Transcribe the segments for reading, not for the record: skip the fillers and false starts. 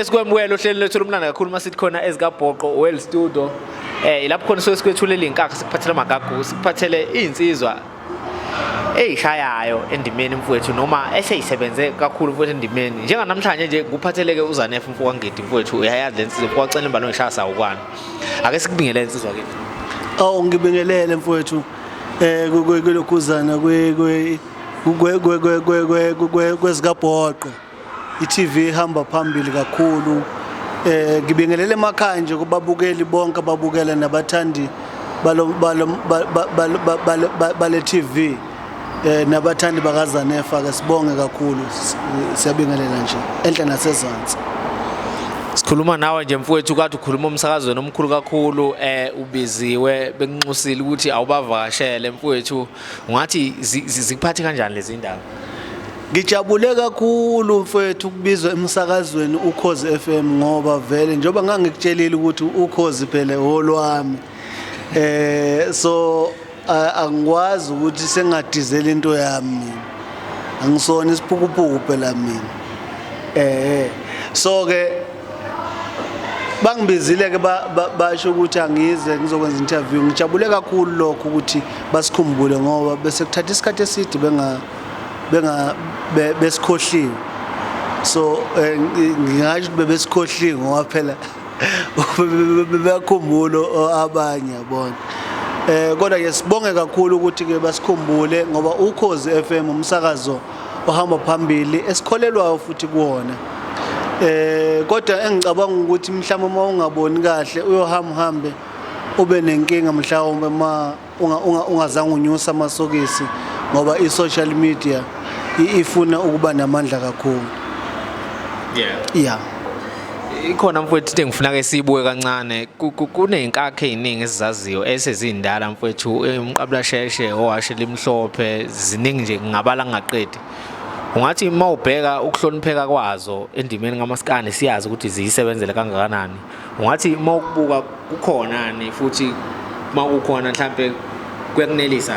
Esikwemukela ohleli lethu lomnandi kakhulu masithi khona ezikabhoqo well studio ilapho khona soke sikwethulela inkakha sikuphathele amagagu sikuphathele insizwa eyishayayo endimeni mfowethu noma eseyisebenze kakhulu mfowethu endimeni njenganamhlanje nje kuphatheleke uZanef Mfowangedi mfowethu uyayazi lensizwa mfowacela imbalo ngishaya sawukwana ake sikubingelele insizwa ke ngibingelele mfowethu kulokhuzana kwezikabhoqo iTV ihamba phambili kakhulu ngibingelele emakhaya nje kubabukeli bonke ababukela nabathandi bale TV nabathandi bakaZanef ake sibonge kakhulu siyabingelela nje enhle nasezantsi. Sikhuluma nawe nje mfowethu kade ukhuluma umsakazweni omkhulu kakhulu ubiziwe bekunxusile ukuthi awubavakashele mfowethu ungathi zikuphathe kanjani lezi ndaba? Ngijabule kakhulu mfowethu ukubizwa emsakazweni Ukhozi FM ngoba vele njengoba ngangikutshelile ukuthi Ukhozi phela olwami so angikwazi ukuthi sengadizela into yami mina angisona isiphukuphuku phela mina so ke bangibizile ke basho ukuthi angize ngizokwenza interview ngijabule kakhulu lokho ukuthi basikhumbule ngoba bese kuthatha isikhathi eside besikhohliwe so ngingasho bebesikhohliwe ngoba phela bebekhumbula abanye yabona kodwa ke sibonge kakhulu ukuthi ke basikhumbule ngoba Ukhozi FM umsakazo ohamba phambili esikholelwayo futhi kuwona kodwa engicabanga ukuthi mhlawumbe uma ungaboni kahle uyohambe ube nenkinga mhlawumbe uma ungazange unyusa amasokisi ngoba i-social media ifuna ukuba namandla kakhulu. Yeah. Ikhona mfowethu into engifuna ke siyibuke kancane kunezinkakha eziningi esizaziyo esezindala mfowethu umqablasheshe owashe limhlophe ziningi nje ngabala ngaqedi. Ungathi mawubheka ukuhlonipheka kwazo endimeni ngamaskane siyazi ukuthi ziyisebenzele kangakanani. Ungathi mawukubuka kukhonani futhi makukhona mhlambe kuyakunelisa.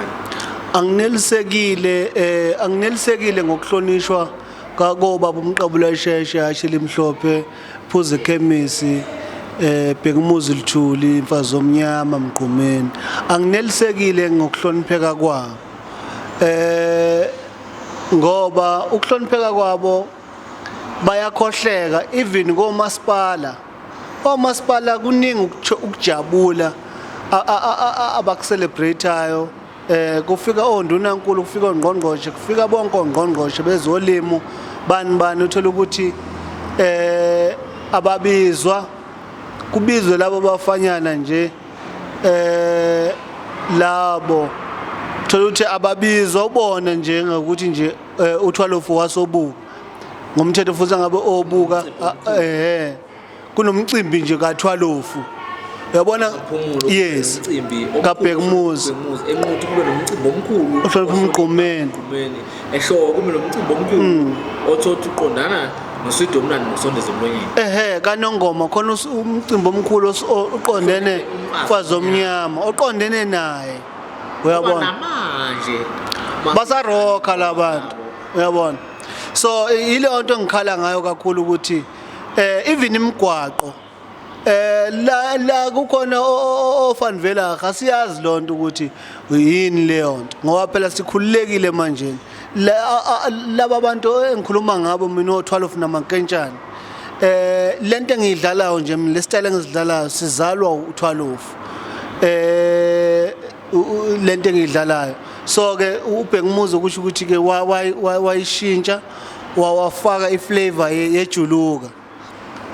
Anginelisekile ngokuhlonishwa kaBaba umqabulasheshe ashe limhlophe Phuze Khemisi Bhekumuzi Lithuli imfazi omnyama Mgqumeni anginelisekile ngokuhlonipheka kwabo ngoba ukuhlonipheka kwabo bayakhohleka even komasipala kuningi ukujabula abakucelebrateayo kufika ondunankulu kufika ongqongqoshe kufika bonke ongqongqoshe bezolimo bani uthola ukuthi ababizwa kubizwe labo bafanyana nje labo uthola ukuthi ababizwa ubona nje ngokuthi nje uthwalofu wasobuka ngomthetho futhi ngabe obuka kunomcimbi nje kathwalofu uyabona yes kaBhekumuzi enquthi kube nomcimbi omkhulu uhlonipha Mgqumeni ehloko kube nomcimbi omkhulu othothi uqondana noSido Mnandi noSondeza Mlonyeni kaNongoma khona umcimbi omkhulu uqondene umfazi omnyama oqondene naye uyabona manje basarokha labantu uyabona so ile nto ngikhala ngayo kakhulu ukuthi even imigwaqo la kukhona ofanvela asiyazi lonto ukuthi yini leyo nto ngoba phela sikhululekile manje laba bantu engikhuluma ngabo mina o12 namankentshana lento engidlalayo nje mina lesitayile engizidlalayo sizalwa u12 lento engidlalayo so ke uBhekumuzi ukusho ukuthi ke wayishintsha wafaka iflavor yejuluka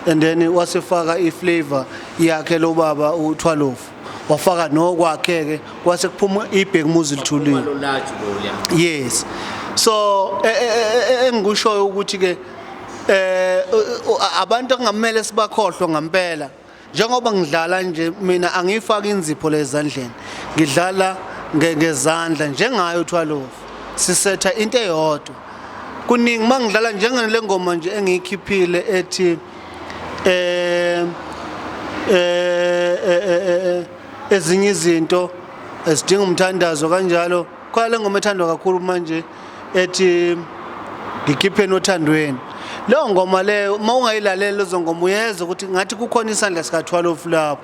and then wasefaka iflavor yakhe lo baba u12 wafaka nokwakhe ke kwase kuphuma iBhekumuzi Lithulile yes so engikushoyo ukuthi ke abantu angamele sibakhohlwe ngempela njengoba ngidlala nje mina angifaki inzipho lezandleni ngidlala ngezandla njengayo u12 sisetha into eyodwa kuningi mangidlala njengale ngoma nje engiyikhiphile ethi ezinye izinto esidinga umthandazo kanjalo khona le ngoma ethandwa kakhulu manje ethi ngikhipheni othandweni leyo ngoma leyo mawungayilalela lezo ngoma uyeza ukuthi ngathi kukhona isandla sika12 lapho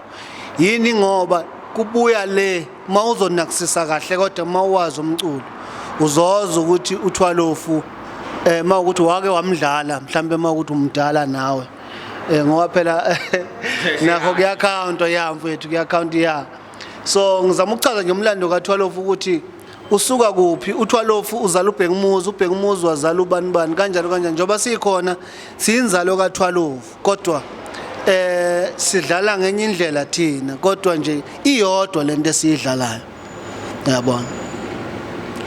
yini ngoba kubuya le mawuzonakisisa kahle kodwa mawazi umculo uzoza ukuthi u12 mawukuthi wake wamdlala mhlambe mawukuthi umdala nawe ngoba phela nakho kuyakhawunta yamfethu kuyakhawunta ya so ngizama ukuchaza nje umlando ka12 ukuthi usuka kuphi u12 uzala uBhekumuzi wazala ubani kanjalo njengoba sikhona siyinzalo ka12 kodwa sidlala ngenye indlela thina kodwa nje iyodwa lento esiyidlalayo yabona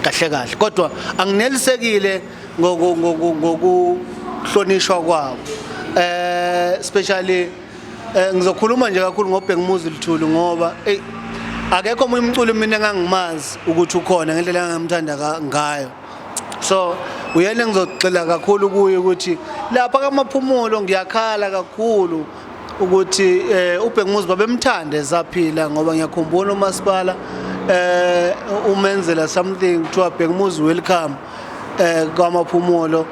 kahle kodwa anginelisekile ngokuhlonishwa kwabo especially ngizokhuluma nje kakhulu ngoBhekumuzi Luthulu ngoba akekho omunye umculo mina engangimazi ukuthi ukhona ngendlela engamthanda ngayo so uyena ngizogxila kakhulu kuye ukuthi lapha kamaphumulo ngiyakhala kakhulu ukuthi uBhekumuzi babemthande zaphila ngoba ngiyakhumbula uMasipala umenzela something kuthiwa Bhekumuzi welcome kwamaphumulo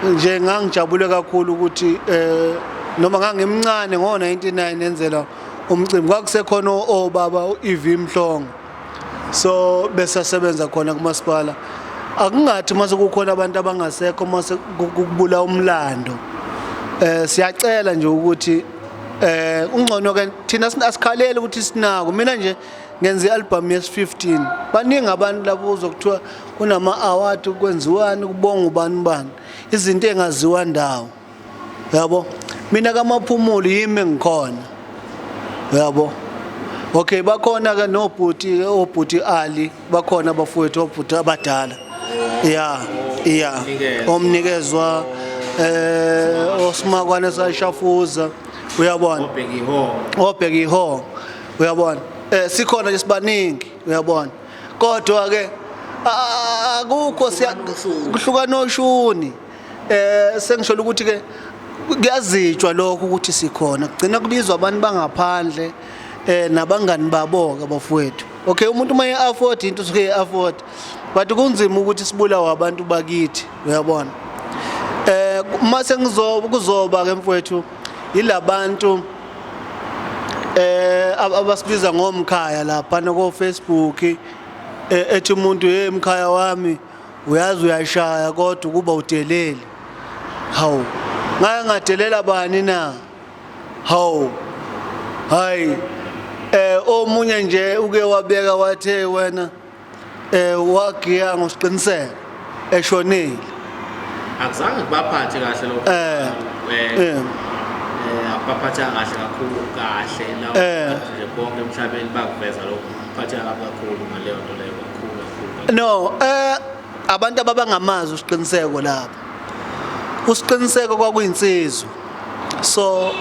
nje ngangijabule kakhulu ukuthi noma ngangimncane ngo99 enzela umcimbi kwakusekhona obaba uEV Mhlongo so besasebenza khona kuMasipala akungathi mase kukhona abantu abangasekho mase kubula umlando siyacela nje ukuthi ungcono ke thina asikhalele ukuthi sinako mina nje ngenza ialbum yes15 baningi abantu lapho uzokuthiwa kunama award kwenziwani kubonga ubani izinto engaziwa ndawo yabo mina kamaphumulo yimi ngikhona yabo okay bakhona ke obhuti Ali bakhona abafowethu obhuti abadala yeah omnikezwa Osmakwane sayishafuza uyabona obhekiho uyabona sikhona nje sibaningi uyabona kodwa ke akukho kuhlukana oshuni sengisho ukuthi ke kuyazitshwa lokho ukuthi sikhona kugcina kubizwa abantu bangaphandle nabangani baboka abafowethu okay umuntu maye afford into usuke afford but kunzima ukuthi sibulawe abantu bakithi uyabona mase kuzoba ke mfowethu yilabantu abasibiza ngomkhaya lapha na Facebook ethi umuntu emkhaya wami uyazi uyashaya kodwa kuba udeleli hawu ngeke ngadelela bani na hawu hayi omunye nje uke wabeka wathe wena wagiya ngosiqiniseko eshonile akuzange kubaphathe kahle lokho abaphatha kahle kakhulu kahle lawo nje bonke emhlabeni bakuveza lokho kuphatha kakhulu ngaleyo nto leyo kakhulu no abantu ababangamazi usiqiniseko lapha usiqiniseko kwakuyinsizwa so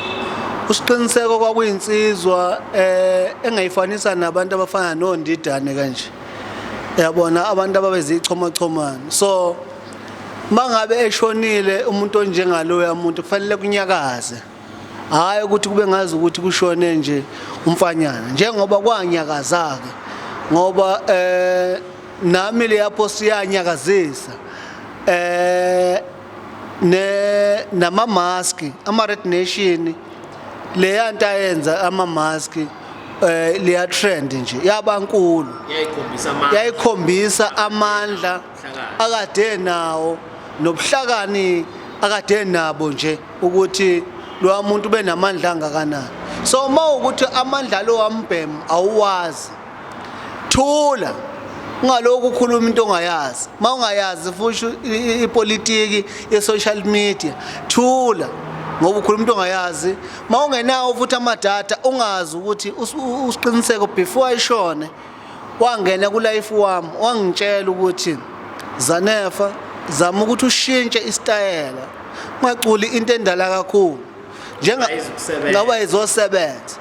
usiqiniseko kwakuyinsizwa engayifanisa nabantu abafana noNdidane kanje yabona abantu ababezichomachomana so mangabe eshonile umuntu onjengaloya umuntu kufanele kunyakaze hayi ukuthi kube ngazi ukuthi kushone nje umfanyana njengoba kwanyakaza ke ngoba nami leyapo siyanyakazisa nama mask ama Red Nation leya nto ayenza ama mask leya trend nje yabankulu yayikhombisa amandla akade nawo nobuhlakani akade nabo nje ukuthi lo muntu benamandla angakanani so mawukuthi amandla lo wambhemu awuwazi thula ungalokhu ukhuluma into ongayazi mawungayazi futhi ipolitiki ye-social media thula ngoba ukhuluma into ongayazi mawungenawo futhi amadata ungazi ukuthi usiqiniseko before ayishone wangena ku life wami wangitshela ukuthi Zanefa zama ukuthi ushintshe istyle ungaculi into endala kakhulu ngaba izosebenza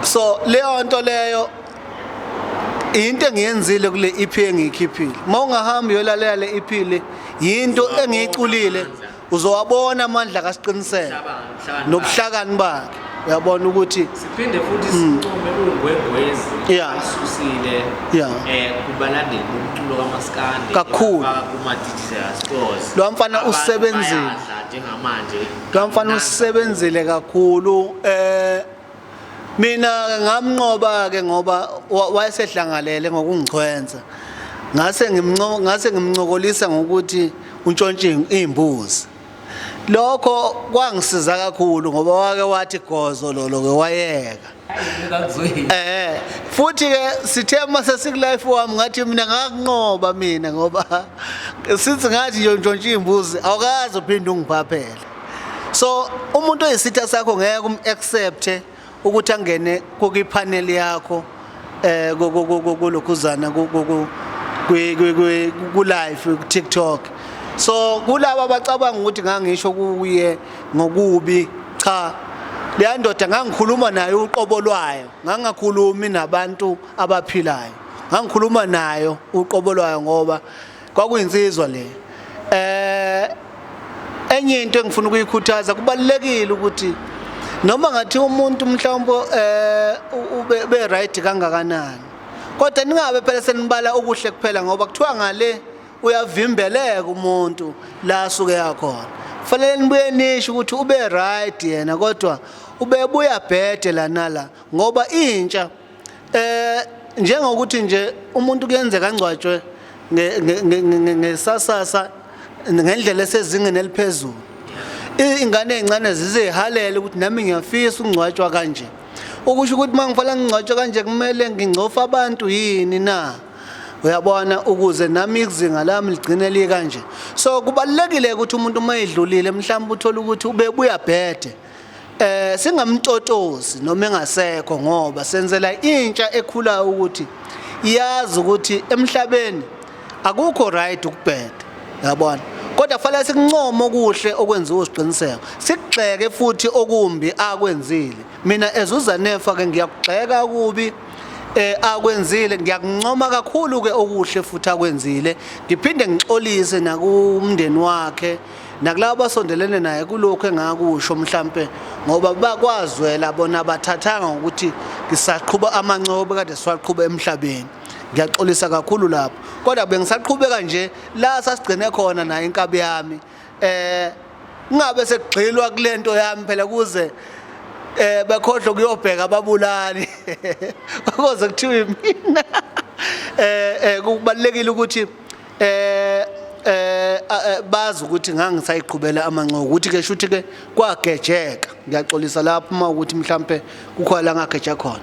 so leyo nto leyo into engiyenzile kule EP engikhiphile mawungahambi yolalela le EP le into engiyiculile uzowabona amandla kaSiqiniseko nobuhlakani bakhe uyabona ukuthi siphinde futhi sincome ungwengwezi Yeah. asusile Yeah. kubalandeli bomculo kaMaskandi Kakhulu. kuma digital stores Lo mfana Abantu usebenzile. bayadla njengamanje lo mfana usebenzile kakhulu mina ngamnqoba ke ngoba wayesedlangalele ngokungichwenza ngase ngimncokolisa ngokuthi untshontshe imbuzi lokho kwangisiza kakhulu ngoba wake wathi gozo lo ke wayeka futhi ke sithe mase siklife wami ngathi mina ngakunqoba mina ngoba sithi ngathi nje untshontshe imbuzi awukazi uphinde ungiphaphele so umuntu oyisitha sakho ngeke umaccept ukuthi angene kupanel yakho kulokhuzana ku live ku TikTok so kulabo abacabanga ukuthi ngangisho kuye ngokubi cha le ndoda ngangikhuluma naye uqobo lwayo ngangakhulumi nabantu abaphilayo ngangikhuluma nayo uqobo lwayo ngoba kwakuyinsizwa le enye into engifuna ukuyikhuthaza kubalekile ukuthi noma ngathi umuntu mhlawumbe ube right kangakanani kodwa ningabe phela senibala okuhle kuphela ngoba kuthiwa ngale uyavimbeleka umuntu la asuke yakhona fanele nibuye nisho ukuthi ube right yena kodwa ubebuya bhede la nala ngoba intsha njengokuthi nje umuntu kuyenzeka angcwatshwe ngesasasa ngendlela esezingeni eliphezulu ingane ezincane zizehalele ukuthi nami ngiyafisa ukungcwatshwa kanje ukusho ukuthi mangifala ngingcwatshwa kanje kumele ngingcofa abantu yini na uyabona ukuze nami izinga lami ligcine li kanje so kubalekile ukuthi umuntu mayidlulile mhlawumbe uthola ukuthi ubebuya bhede singamtotozi noma engasekho ngoba senzela intsha ekhula ukuthi iyazi ukuthi emhlabeni akukho right ukubheda yabona kodwa fanele sikuncoma okuhle okwenziwa usiqiniseko sikugxeke futhi okumbi akwenzile mina ezuza nefa ke ngiyakugxeka kubi akwenzile ngiyakuncoma kakhulu ke okuhle futhi akwenzile ngiphinde ngixolise nakumndeni wakhe nakulabo basondelene naye kulokho engakusho mhlambe ngoba bakwazwela bona bathathanga ukuthi ngisaqhubeka amancobe kade siwaqhubeka emhlabeni ngiyaxolisa kakhulu lapho kodwa bengisaqhubeka nje la sasigcine khona naye inkabi yami ngabe sekugxilwa kulento yami phela kuze bekhodlo kuyobheka ababulali ukuze kuthiwe mina kubalekile ukuthi bazi ukuthi ngangisayiqhubela amanqoko ukuthi ke shuthi ke kwagejeka ngiyaxolisa lapho uma ukuthi mhlambe kukhona la ngageja khona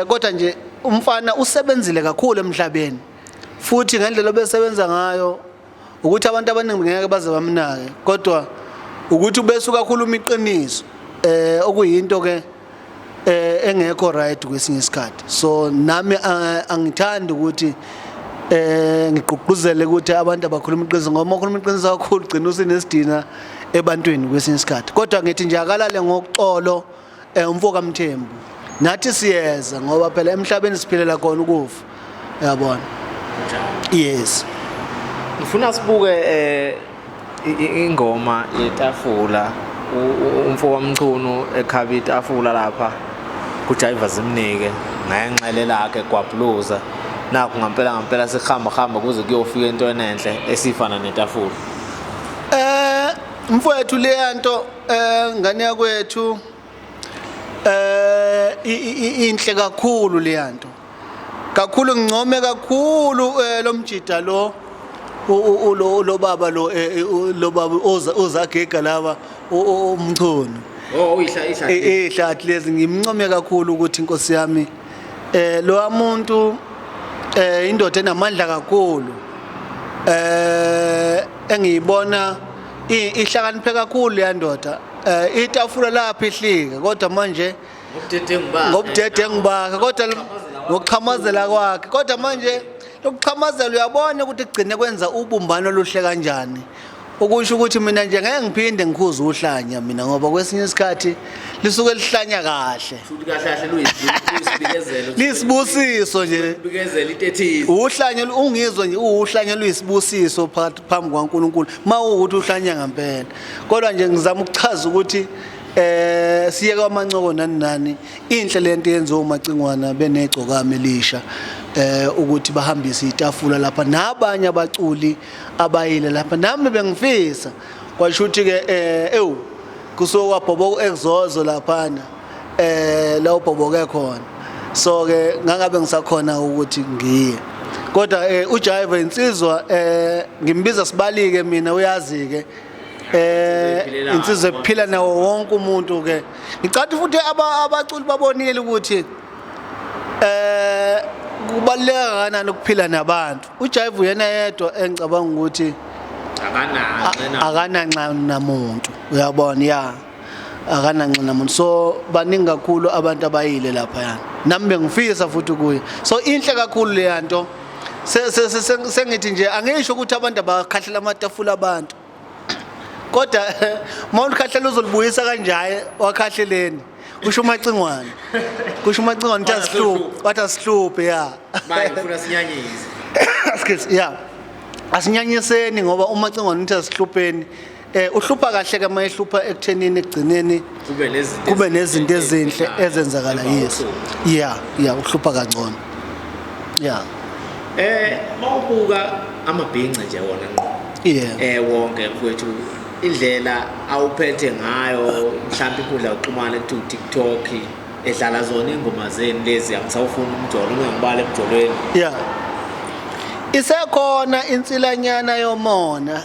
kodwa nje umfana usebenzile kakhulu emhlabeni futhi ngendlela obesebenza ngayo ukuthi abantu abaningi ngeke baze bamnake kodwa ukuthi ubesuka kakhulu imiqiniso okuyinto ke engekho right kwesinye isikhathi so nami angithandi ukuthi ngigqugquzele ukuthi abantu abakhuluma iqiniso ngoba ukhuluma iqiniso kakhulu gcina usinesidina ebantwini kwesinye isikhathi kodwa ngithi nje akalale ngokuxolo umfoka Mthembu nathi siyeza ngoba phela emhlabeni siphilela khona ukufa yabona yes ngifuna sibuke ingoma yetafula umfoka Mchunu ekhaba itafula lapha kuJaiva Zimnike ngenxele lakhe kwabluza nakho ngampela sihamba kuze kuyofika into enenhle esifana netafula mfowethu le nto ngane yakwethu inhle kakhulu le nto kakhulu ngicome kakhulu lo mjida lo baba lo baba ozagega laba umchunu ihlathi lezi ngimncome kakhulu ukuthi inkosi yami lo muntu indoda enamandla kakhulu engiyibona ihlakaniphe kakhulu le ndoda itafula lapha ihlika kodwa manje ngobudede ngibaka kodwa ngokuchamazela kwakhe kodwa manje lokuchamazela uyabona ukuthi kugcine kwenza ubumbano oluhle kanjani ukusho ukuthi mina nje ngeke ngiphinde ngikhuze uhlanya mina ngoba kwesinye isikhathi lisuke lihlanya kahle futhi kahle luyisibikezelo lisibusiso nje libikezela itethizi uhlanya ungizwe nje uhlanya luyisibusiso phambi kwaNkulunkulu mawukuthi uhlanya ngempela kodwa nje ngizama ukuchaza ukuthi siye kwaMancoko nani inhle lento yenziwa uMacingwana benegcokama elisha ukuthi bahambise itafula lapha nabanye abaculi abayile lapha nami bengifisa kwasho ukuthi ke kusuka Bhoboko Exozo laphana la uBhoboke khona so ke ngangabe ngisakhona ukuthi ngiye kodwa uJaiva insizwa ngimbiza sibalike mina uyazi ke insizwe ephila nawo wonke umuntu ke ngicathi futhi abaculi babonile ukuthi kubaleka kanani ukuphila nabantu uJaiva uyena yedwa engicabanga ukuthi akananxa namuntu uyabona ya akananxa namuntu so baningi kakhulu abantu abayile lapha yana nami bengifisa futhi kuye so inhle kakhulu le nto sengithi nje angisho ukuthi abantu abakhahlela amatafula abantu kodwa mawuthi khahlela uzolibuyisa kanjani wakhahleleni kusho uMacingwana wathi asihluphe ya manje ufuna sinyanyise excuse ya asinyanyiseni ngoba uMacingwana uthi asihlupheni uhlupha kahle ke mayehlupha ekuthenini ekugcineni kube nezinto ezinhle ezenzakala yes ya uhlupha kangcono ya mawubuka amabhinca nje wona ngqo wonke mfowethu indlela awuphethe ngayo mhlawumbe inkundla yokuxhumana ku TikTok edlala zona ingoma zeni lezi angisawufuna umjolo ngiyangibala emjolweni ya isekhona insilanyana yomona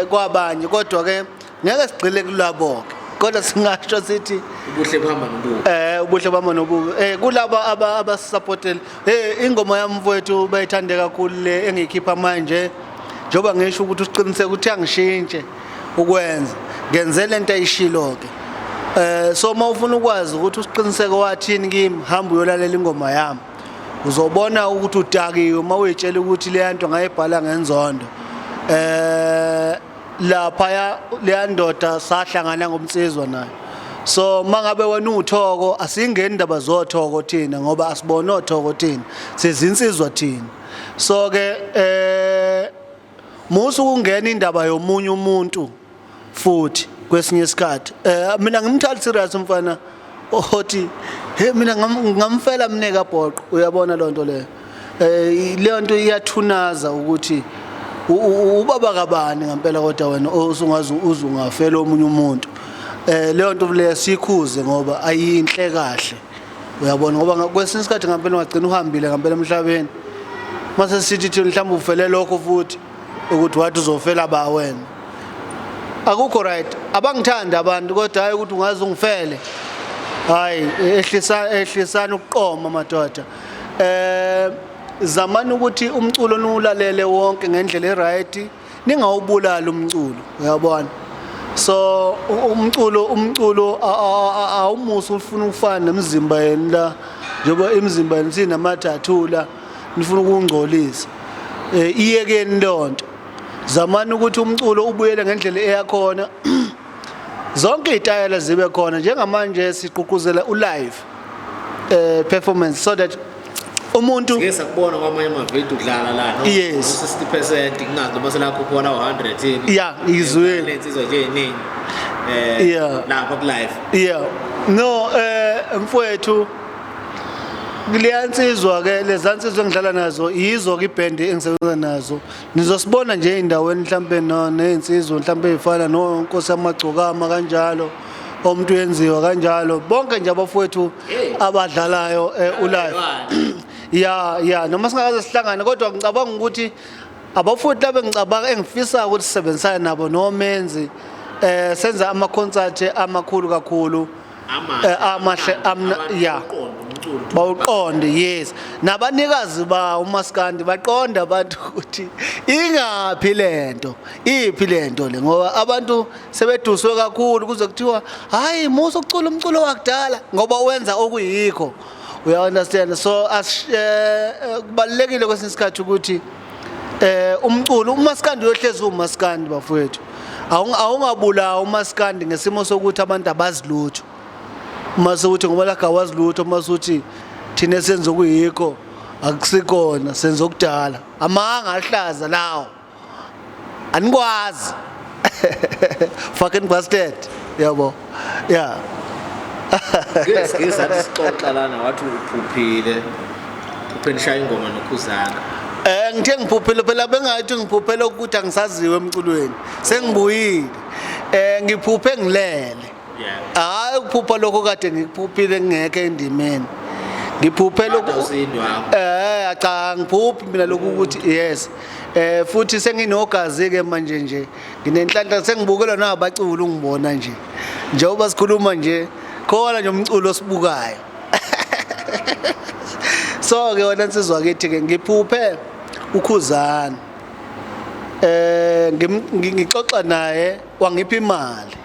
kwabanye kodwa ke ngeke sigcile kulabo kodwa singasho sithi ubuhle buhamba nobubi ubuhle bama nobubi kulaba abasupportela ingoma yami mfowethu bayithande kakhulu le engiyikhipha manje njoba ngisho ukuthi usiqiniseke ukuthi angishintshe ukwenza ngenze lento ayishilo ke so mawufuna ukwazi ukuthi usiqiniseke wathini kimi hamba uyolalela ingoma yami uzobona ukuthi udakiwe mawuyitshela ukuthi le nto ngayibhala ngenzondo lapha le ndoda sahlangana ngomsizwa nayo so mangabe wena uthoko asingeni indaba zothoko thina ngoba asibona othoko thina sizinsizwa thina so ke musu kungena indaba yomunye umuntu futhi kwesinye isikhathi mina ngimthali serious umfana othi mina ngamfela mneka bhoqo uyabona lonto le le nto iyathunaza ukuthi ubaba kabani ngempela kodwa wena usungazi uzungafela omunye umuntu leyo nto le sikhuze ngoba ayinhle kahle uyabona ngoba kwesinye isikhathi ngempela ungagcina uhambile ngempela emhlabeni mase sithi mhlawumbe ufele lokho futhi ukuthi wathi uzofela ba wena akukho right abangithanda abantu kodwa hayi ukuthi ungaze ungifele hayi ehlisana ukuqoma madoda zamani ukuthi umculo nulalele wonke ngendlela eright ningawubulala umculo uyabona so umculo awumusa ufuna ufana nemizimba yeni la njengoba imizimba yeni sinamathathula nifuna ukungcolisa iyekeni lonto zamani ukuthi umculo ubuyele ngendlela eyakhona zonke izitayela zibe khona njengamanje siqhuquzela ulive performance so that umuntu ngeke sakubona kwamanye amavidiyo kudlala la no yes 60% kungazi noma selakho khona 100 yeah izwe lensizwa nje eningi lapha ku live no mfowethu kuliyansizwa ke lezansizwe engidlala nazo yizo ke iband engisebenza nazo nizosibona nje indaweni mhlambe nezinsizwa mhlambe ezifana noNkosi yamagcokama kanjalo umuntu yenziwa kanjalo bonke nje abafowethu abadlalayo ulive ya noma singakaze sihlangane kodwa ngicabanga ukuthi abafowethu laba ngicabanga engifisa ukuthi sisebenzisane nabo nomenzi senza ama concert amakhulu kakhulu amahle ya bawuqonde yes nabanikazi ba uMaskandi baqonda abantu ukuthi ingaphi lento iphi lento le ngoba abantu sebeduswe kakhulu kuze kuthiwa hayi musa ucula umculo wakudala ngoba wenza okuyikho we understand so kubalekile kwesinye isikhathi ukuthi umculo uMaskandi uyohlezi uMaskandi bafowethu awungabulawa uMaskandi ngesimo sokuthi abantu abazilutho mase uthi ngoba la gawazi lutho mase uthi thina senze okuyikho akusikona senze okudala amanga ahlaza lawo anikwazi fucking bastard yabo yeah Ngeke sathi sixoxa lana wathi uphuphile uphenishaya ingoma noKhuzana. Ngithe ngiphuphile phela bengathi ngiphuphele ukuthi angisaziwe emculweni sengibuyile ngiphuphe ngilele hayi ukuphupha lokho kade ngikuphuphile ngeke endimeni ngiphuphe lokho cha ngiphuphi mina lokho ukuthi yes futhi senginogazi ke manje nje nginenhlanhla sengibukelwa nabaculi ungibona nje njengoba sikhuluma nje khona nje umculo osibukayo so ke wona insizwa kithi ke ngiphuphe uKhuzana ngixoxa naye wangipha imali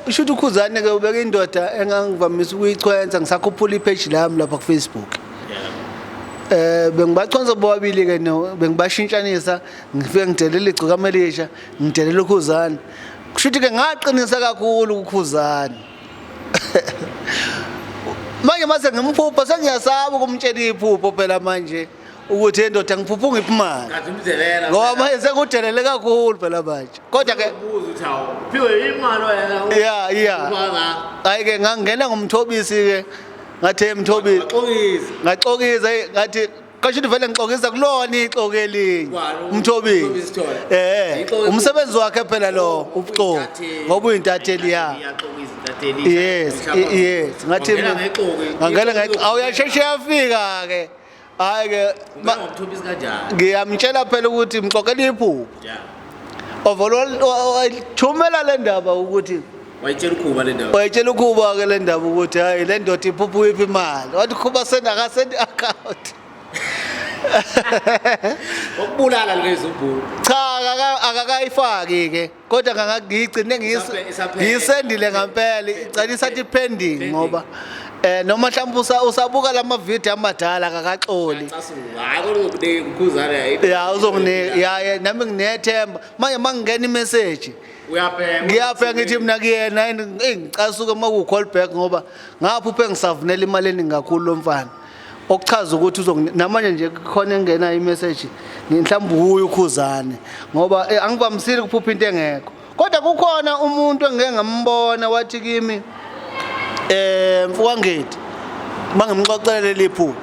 usho ukuthi uKhuzana ke ubeka indoda engangivamisa ukuyichwenza ngisakhuphula ipage lami lapha ku Facebook bengibachonza bobabili ke bengibashintshanisa ngifike ngidelela igcokama elisha ngidelela uKhuzana kusho ukuthi ke ngaqinisa kakhulu uKhuzana manje mase ngimphupha sengiyasaba ukumtshela iphupho phela manje ukuthi endoda ngiphupha ungiphi imali Ngathi umdelela. ngoba manje sekudelele kakhulu phela manje kodwa ke Ubuza uthi awu uphiwe imali wena. yeah hayi ke ngangena ngomthobisi ke ngathi emthobisi ngaxokisa ngathi kasho ukuthi vele ngixokisa kulona ixoko elinye umthobisi umsebenzi wakhe phela lo ubuxoko ngoba uyintatheli ya yes ngathi ngangena awuyasheshe yafika ke hayi ke ngomthobisi kanjani. ngiyamtshela phela ukuthi mxokela iphupho overall thumela le ndaba ukuthi Wayitshela ukhuba le ndawo. wayitshela ukuba ke le ndaba ukuthi hayi le ndoda iphupha uyiphi imali wathi kuba sendakasendi account Ukubulala lezubhulu. cha akakayifaki ke kodwa ngigcine ngiyisendile ngempela icela isathi pending ngoba noma mhlawumbe usabuka lama video amadala akakaxoli Hayi kodwa uKhuzana ya uzonginika ya nami nginethemba manje mangingena imessage ngiyapha ngithi mina kuyena ngicasuke uma ku call back ngoba ngaphuphe ngisavunela imali eningi kakhulu lomfana okuchaza ukuthi namanje nje khona engena imessage mhlawumbe uyu uKhuzana ngoba angivamisile ukuphupha into engekho kodwa kukhona umuntu engeke ngambona wathi kimi mfowangeti mangimxoxelele liphupho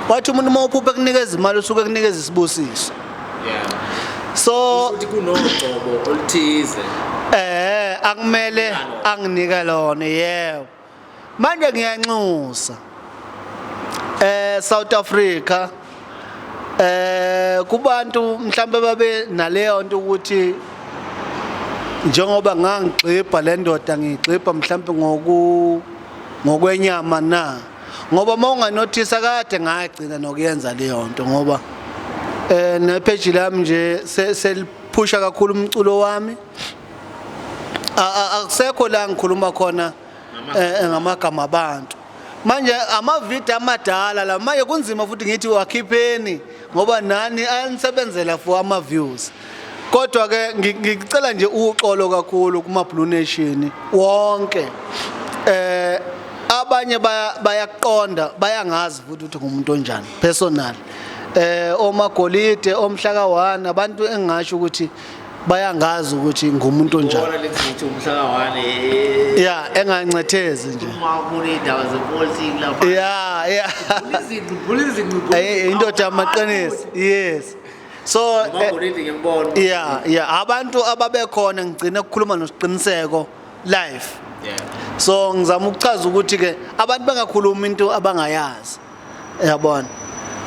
wathi umuntu uma uphupha kunikeza imali usuke kunikeza isibusiso so ukuthi kunogcobo oluthize. akumele anginika lona yebo manje ngiyanxusa South Africa kubantu mhlambe babe naleyo nto ukuthi njengoba ngangigxibha le ndoda ngigxibha mhlambe ngokwenyama na ngoba mawunganothisa kade ngagcina nokuyenza leyo nto ngoba nepage lami nje seliphusha kakhulu umculo wami akusekho la ngikhuluma khona ngamagama abantu manje amavideo amadala la manje kunzima futhi ngithi wakhipheni ngoba nani ayanisebenzela for ama views kodwa ke ngicela nje uxolo kakhulu kuma Blue Nation wonke abanye bayaqonda bayangazi futhi ukuthi ngumuntu onjani personal omagolide omhlaka 1 abantu engisho ukuthi bayangazi ukuthi ngumuntu onjani Bona lethi umhlaka 1 yeah engancethezi nje uma kule indawo zepolitiki lapha. Bulizini indoda yamaqinisi yes so amagolide ngiyabona. yeah abantu ababekhona ngicina ukukhuluma nosiqiniseko live so ngizama ukuchaza ukuthi ke abantu bengakhuluma into abangayazi yabona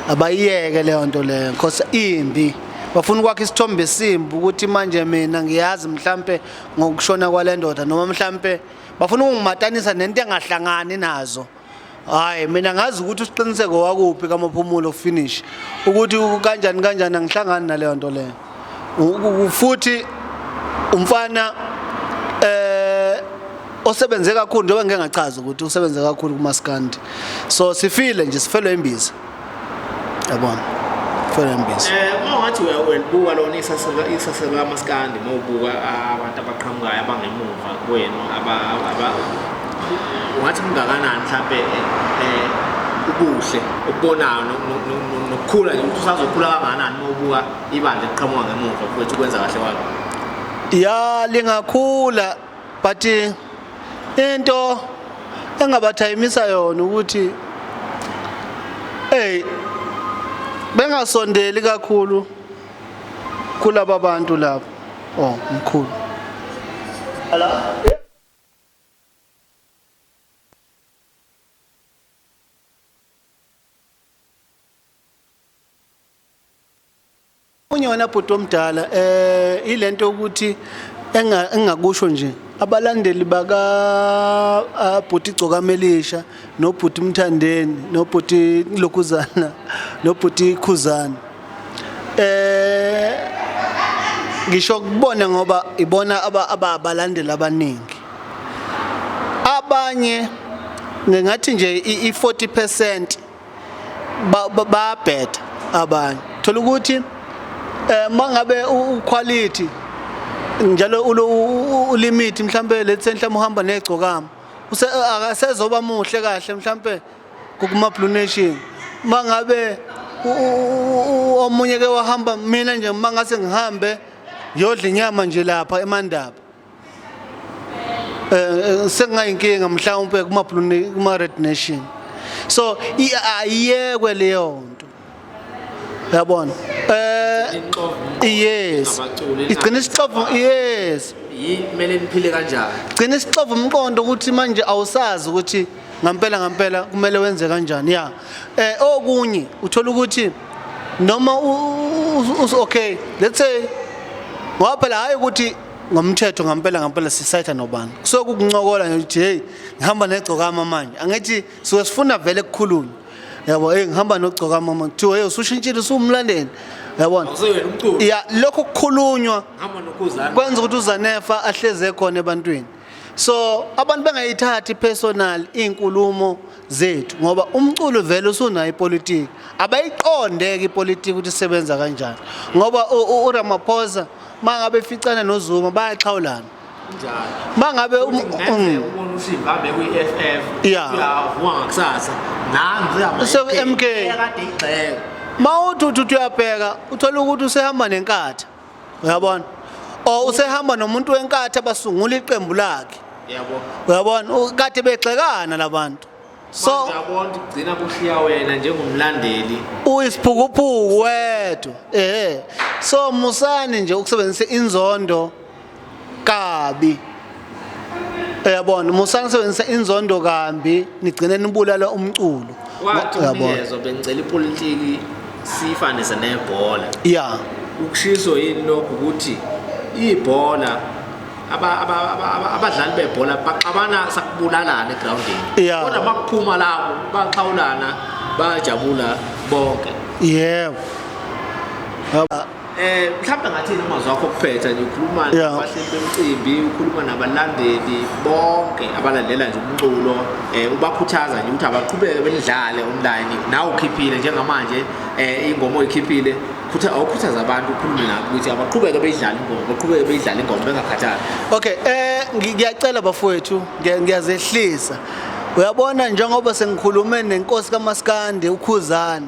abayiyeke leyo nto leyo because imbi bafuna ukwakha isithombe esimbi ukuthi manje mina ngiyazi mhlambe ngokushona kwalendoda noma mhlambe bafuna ukungimatanisa nento engahlangani nazo hayi mina ngazi ukuthi usiqiniseko wakuphi kamaphumulo finish ukuthi kanjani angihlangani naleyo nto leyo futhi umfana osebenze kakhulu njengoba ngeke ngachaza ukuthi usebenze kakhulu kuMaskandi so sifile nje sifelo imbiza yabona felo imbiza Mawungathi uyabuka lona isasela kaMaskandi mawubuka abantu abaqhamukayo abangemuva kwenu ungathi kungakanani mhlambe ubuhle ukubonayo nokukhula nje ukuthi usazokhula kangakanani uma ubuka ibandla liqhamuka ngemuva mfowethu ukwenza kahle kwalo. Ya lingakhula but into engabathayimisa yona ukuthi bengasondeli kakhulu kulaba bantu lapho. Mkhulu. Ala Unyona bhuti omdala ilento ukuthi engakusho nje abalandeli baka bhuti Gcokamelisha nobhuti Mthandeni nobhuti Lokuzana nobhuti Khuzana ngisho kubona ngoba ibona abalandeli abaningi abanye ngathi nje i40% babhetha abanye thola ukuthi mangabe uquality njalo ulimit mhlambe lethe mhlawumbe uhamba neGcokama akasezoba muhle kahle mhlambe kuma Blue Nation mangabe omunye ke wahamba mina nje mangase ngihambe yodla inyama nje lapha eMandaba sengayinkinga mhlawumbe kuma Red Nation so ayekwe leyo nto yabona yes igcina isixovu yes yimele niphile kanjani igcina isixovu umqondo ukuthi manje awusazi ukuthi ngampela kumele wenze kanjani ya okunye uthola ukuthi noma okay let's say ngoba phela hayi ukuthi ngomthetho ngampela sisayitha nobani kusokuncokola nje ukuthi hey ngihamba neGcokama manje angithi siwe sifuna vele ukukhulunywa yabo ngihamba noGcokama manje kuthiwa hey usushintshile usumlandeni yabona ya lokho kukhulunywa kwenza ukuthi uZanefa ahleze khona ebantwini so abantu bengayithathi personal inkulumo zethu ngoba umculo vele usunayo ipolitiki abayiqondeke ipolitiki ukuthi isebenza kanjani ngoba uRamaphosa mangabe ficana noZuma bayaxhawulana njalo mangabe ubona uSimbabe kwiFF uyavuka kusasa nangu so MK kade igxeka mawuthi uyabheka uthola ukuthi usehamba nenkatha uyabona usehamba nomuntu wenkatha basungula iqembu lakhe uyabona kade begxekana labantu so uyabona ugcina kushiya wena njengomlandeli uyisiphukuphuku wedwa so musani nje ukusebenzisa inzondo kabi uyabona musani usebenzisa inzondo kambi nigcine nibulala umculo uyabona bengicela ipolitiki sifanise nebhola yeah ukushiso yini lokho ukuthi ibhola abadlali bebhola baxabana sakubulalana egroundini kodwa bakuphuma lapho baxhawulana bajabula bonke yebo mhlawumbe ngathini amazwi akho kuphetha nje ukhuluma nabahleli bemicimbi ukhuluma nabalandeli bonke abalandela nje umculo ubakhuthaza nje ukuthi abaqhubeke benidlale online nawe ukhiphile njengamanje ingoma oyikhiphile awukhuthaza abantu ukhulume nabo ukuthi abaqhubeke beyidlala ingoma baqhubeke beyidlala ingoma bengakhathali okay ngiyacela bafowethu ngiyazehlisa uyabona njengoba sengikhulume nenkosi kaMaskandi uKhuzana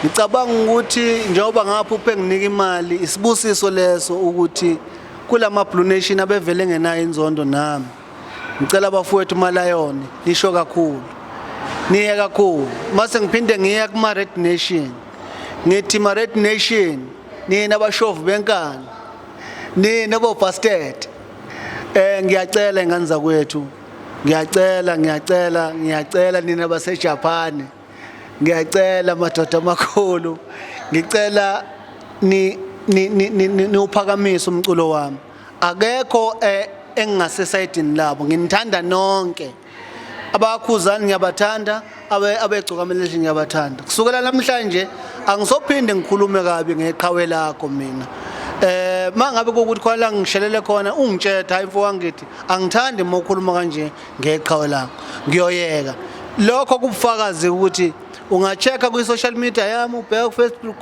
ngicabanga ukuthi njengoba ngapha uphenginika imali isibusiso leso ukuthi kulama Blue Nation abevele ngenayo inzondo nami ngicela bafowethu malayoni lisho kakhulu niye kakhulu mase ngiphinde ngiya kuma Red Nation ngithi ma Red Nation nina abashovu benkani nina bobasted ngiyacela ingane zakwethu ngiyacela nina baseJapan ngiyacela madoda amakhulu ngicela ni uphakamise umculo wami akekho engingase sayidini labo nginithanda nonke abakhuzani ngiyabathanda abeGcokamelisha ngiyabathanda kusukela namhlanje angisophinde ngikhulume kabi ngeqhawe lakho mina mangabe ukuthi khona ngishelele khona ungitshela hayi mfowethu ngithi angithandi uma ukhuluma kanje ngeqhawe lakho ngiyoyeka lokho kubufakazi ukuthi ungacheka ku social media yami ubheka ku Facebook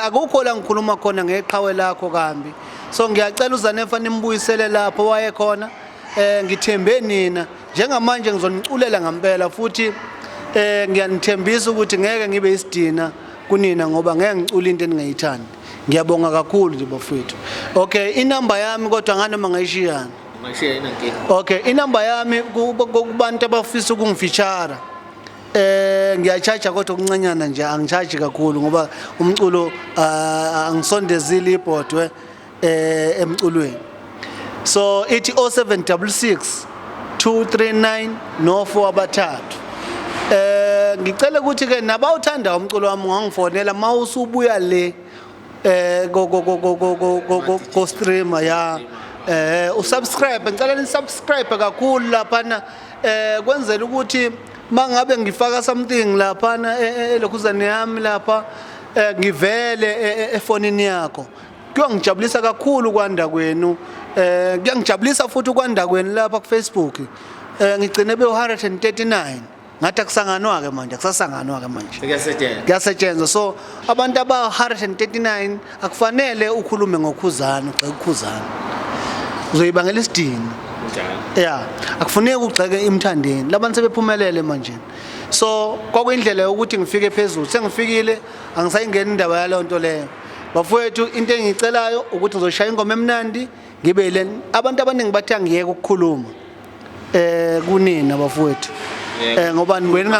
akukho la ngikhuluma khona ngeqhawe lakho kambi so ngiyacela uZanefa nimbuyisele lapho waye khona ngithembe nina njengamanje ngizoniculela ngempela futhi Ngiyanithembisa ukuthi ngeke ngibe isidina kunina ngoba ngeke ngicula into engingayithandi. Ngiyabonga kakhulu nje bafowethu. Okay, inamba yami kodwa nganoma ngayishiyana. Ngishiya inankinga. Okay, inamba yami kubantu abafisa ukungifeature. Ngiyacharge kodwa okuncanyana nje, angicharge kakhulu ngoba umculo angisondezile ibhodwe emculweni. So ithi 0766 239 no 4 abathathu. Ngicela ukuthi ke nabawuthanda umculo wami ngangifonela mawusubuya le go streamer ya usubscribe, ngicela ni subscribe kakhulu lapha kwenzela ukuthi mangabe ngifaka something lapha elokhuzane yami lapha ngivele efonini yakho. Kuyangijabulisa kakhulu kwanda kwenu. Kuyangijabulisa futhi ukwanda kwenu lapha ku Facebook. Ngigcine be 139. Ngathi akusanganwa ke manje, akusasanganwa ke manje. Kuyasetshenzwa. So abantu aba 139 akufanele ukhulume ngokhuzana, ukhuzana. Uzoyibangela isidini. Yeah, akufuneki ugxeke imthandeni. Labantu sebephumelele manje. So kwakuyindlela ukuthi ngifike phezulu. Sengifikile, angisayingena indaba yalonto leyo. Bafowethu into engicelayo ukuthi ngizoshaya ingoma emnandi, ngibe le abantu abaningi bathi angiyeke ukukhuluma. Kunina bafowethu. Ngoba nibweni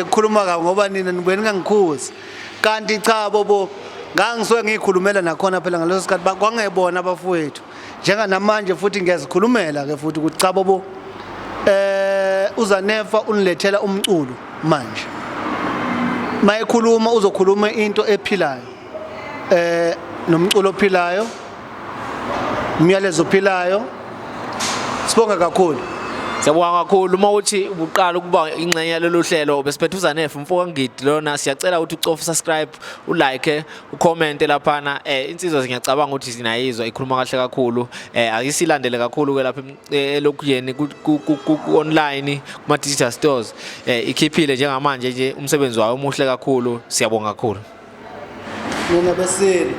ukukhuluma ka ngoba nina nibweni ngangikhuzi. Kanti cha bobo ngangisuke ngikhulumela nakhona phela ngaleso sikhathi bakwangebona bafowethu. Njenga namanje futhi ngiyazikhulumela ke futhi ukuthi cha bobo uzanefa unilethela umculo manje. Mayekhuluma uzokhuluma into ephilayo. Nomculo ophilayo. Umyalezo ophilayo. Sibonga kakhulu. Siyabonga kakhulu uma uthi ubuqala ukuba ingxenye lolu hlelo besiphethe uZanefa umfoko ngidi lona siyacela ukuthi ucofa subscribe ulike ucomment lapha insizwa ngiyacabanga ukuthi sinayizwa ikhuluma kahle kakhulu akisilandele kakhulu ke lapha elokhuyeni ku online kuma digital stores ikhiphile njengamanje nje umsebenzi wayo omuhle kakhulu siyabonga kakhulu mina beseli